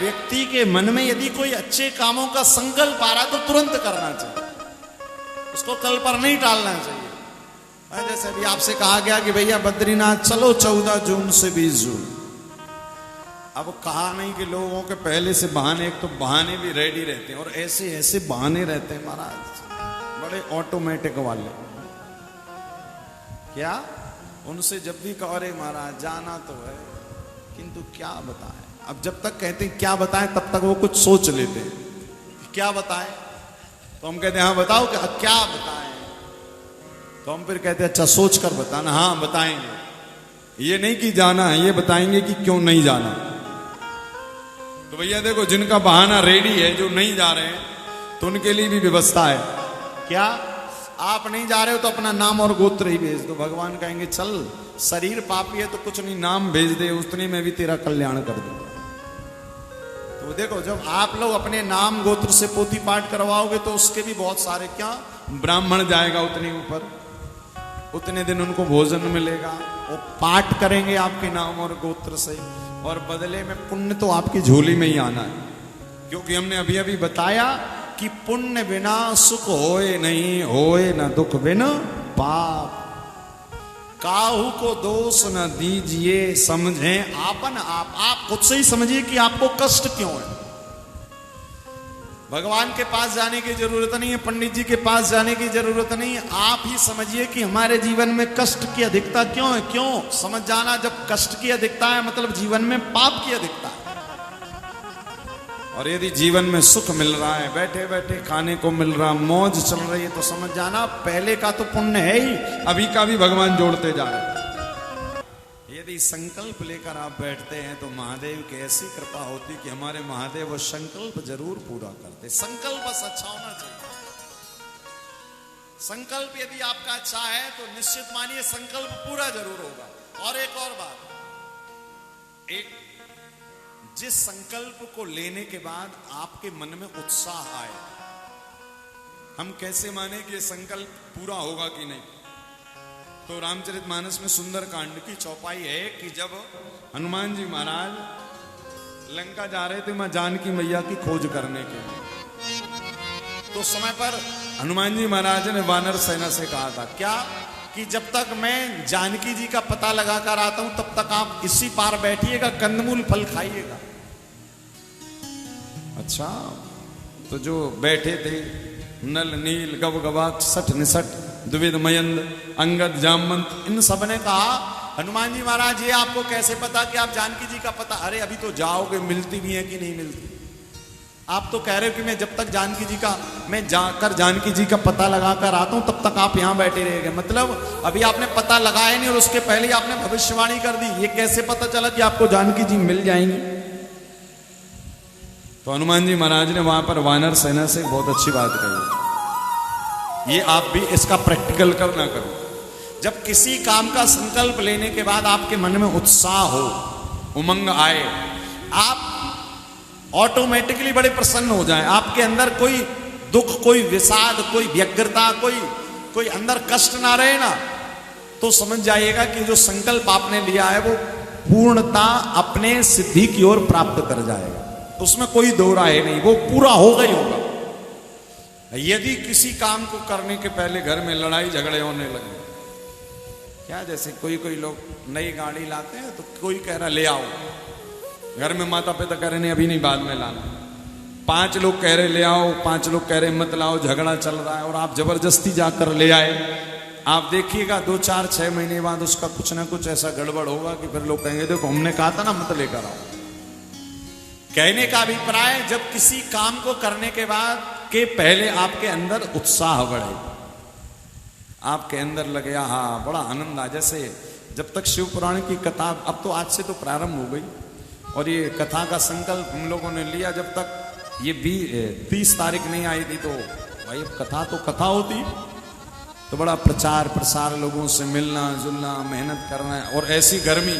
व्यक्ति के मन में यदि कोई अच्छे कामों का संकल्प आ रहा तो तुरंत करना चाहिए, उसको कल पर नहीं टालना चाहिए। जैसे अभी आपसे कहा गया कि भैया बद्रीनाथ चलो 14 जून से 20 जून। अब कहा नहीं कि लोगों के पहले से बहाने, एक तो बहाने भी रेडी रहते हैं और ऐसे ऐसे बहाने रहते हैं महाराज, बड़े ऑटोमेटिक वाले। क्या उनसे जब भी कहो अरे महाराज जाना तो है किंतु क्या बताएं। अब जब तक कहते हैं क्या बताएं तब तक वो कुछ सोच लेते हैं क्या बताएं, तो हम कहते हैं हाँ बताओ क्या बताएं, तो हम फिर कहते हैं अच्छा सोच कर बताना। हाँ बताएंगे, ये नहीं कि जाना है, ये बताएंगे कि क्यों नहीं जाना। तो भैया देखो जिनका बहाना रेडी है, जो नहीं जा रहे हैं, तो उनके लिए भी व्यवस्था है। क्या आप नहीं जा रहे हो तो अपना नाम और गोत्र ही भेज दो, भगवान कहेंगे चल शरीर पापी है तो कुछ नहीं, नाम भेज दे, उतने में भी तेरा कल्याण कर दूंगा। तो देखो जब आप लोग अपने नाम गोत्र से पोथी पाठ करवाओगे तो उसके भी बहुत सारे क्या ब्राह्मण जाएगा उतने ऊपर, उतने दिन उनको भोजन मिलेगा, वो पाठ करेंगे आपके नाम और गोत्र से, और बदले में पुण्य तो आपकी झोली में ही आना है। क्योंकि हमने अभी अभी बताया कि पुण्य बिना सुख होए नहीं, होए न दुख बिना पाप। काहू को दोष न दीजिए, समझे आपन आप खुद से ही समझिए कि आपको कष्ट क्यों है। भगवान के पास जाने की जरूरत नहीं है, पंडित जी के पास जाने की जरूरत नहीं है, आप ही समझिए कि हमारे जीवन में कष्ट की अधिकता क्यों है। क्यों समझ जाना, जब कष्ट की अधिकता है मतलब जीवन में पाप की अधिकता है। और यदि जीवन में सुख मिल रहा है, बैठे बैठे खाने को मिल रहा, मौज चल रही है, तो समझ जाना पहले का तो पुण्य है ही, अभी का भी भगवान जोड़ते जा रहे हैं। यदि संकल्प लेकर आप बैठते हैं तो महादेव की ऐसी कृपा होती कि हमारे महादेव वो संकल्प जरूर पूरा करते। संकल्प बस अच्छा होना चाहिए। संकल्प यदि आपका अच्छा है तो निश्चित मानिए संकल्प पूरा जरूर होगा। और एक और बात, एक जिस संकल्प को लेने के बाद आपके मन में उत्साह आए, हम कैसे माने कि ये संकल्प पूरा होगा कि नहीं। तो रामचरितमानस में सुंदर कांड की चौपाई है कि जब हनुमान जी महाराज लंका जा रहे थे मां जानकी मैया की खोज करने के लिए, तो समय पर हनुमान जी महाराज ने वानर सेना से कहा था क्या कि जब तक मैं जानकी जी का पता लगाकर आता हूं तब तक आप इसी पार बैठिएगा, कंदमूल फल खाइएगा। अच्छा, तो जो बैठे थे नल नील गवगवाक सठ निसठ द्विविध मयंद अंगद जामवंत, इन सब ने कहा हनुमान जी महाराज ये आपको कैसे पता कि आप जानकी जी का पता, अरे अभी तो जाओगे, मिलती भी है कि नहीं मिलती। आप तो कह रहे हो कि मैं जब तक जानकी जी का, मैं जाकर जानकी जी का पता लगाकर आता हूं तब तक आप यहां बैठे रहेंगे। मतलब अभी आपने पता लगाया नहीं और उसके पहले ही आपने भविष्यवाणी कर दी। ये कैसे पता चला कि आपको जानकी जी मिल जाएंगी। तो हनुमान जी महाराज ने वहां पर वानर सेना से बहुत अच्छी बात कही, ये आप भी इसका प्रैक्टिकल करना करो। जब किसी काम का संकल्प लेने के बाद आपके मन में उत्साह हो, उमंग आए, आप ऑटोमेटिकली बड़े प्रसन्न हो जाएं, आपके अंदर कोई दुख, कोई विषाद, कोई व्यग्रता, कोई अंदर कष्ट ना रहे ना, तो समझ जाइएगा कि जो संकल्प आपने लिया है वो पूर्णता अपने सिद्धि की ओर प्राप्त कर जाएगा। उसमें कोई दो राय नहीं, वो पूरा होगा ही होगा। यदि किसी काम को करने के पहले घर में लड़ाई झगड़े होने लगे, क्या जैसे कोई लोग नई गाड़ी लाते हैं तो कोई कह रहा ले आओ, घर में माता पिता कह रहे नहीं अभी नहीं बाद में लाना, 5 लोग कह रहे ले आओ, 5 लोग कह रहे मत लाओ, झगड़ा चल रहा है और आप जबरदस्ती जाकर ले आए। आप देखिएगा 2, 4, 6 महीने बाद उसका कुछ ना कुछ ऐसा गड़बड़ होगा कि फिर लोग कहेंगे देखो हमने कहा था ना मत लेकर आओ। कहने का अभिप्राय, जब किसी काम को करने के बाद के पहले आपके अंदर उत्साह बढ़े, आपके अंदर लगे हाँ बड़ा आनंद आ। जैसे जब तक शिव पुराण की कथा, अब तो आज से तो प्रारंभ हो गई और ये कथा का संकल्प हम लोगों ने लिया, जब तक ये 30 तारीख नहीं आई थी तो भाई कथा तो कथा होती, तो बड़ा प्रचार प्रसार, लोगों से मिलना जुलना, मेहनत करना, और ऐसी गर्मी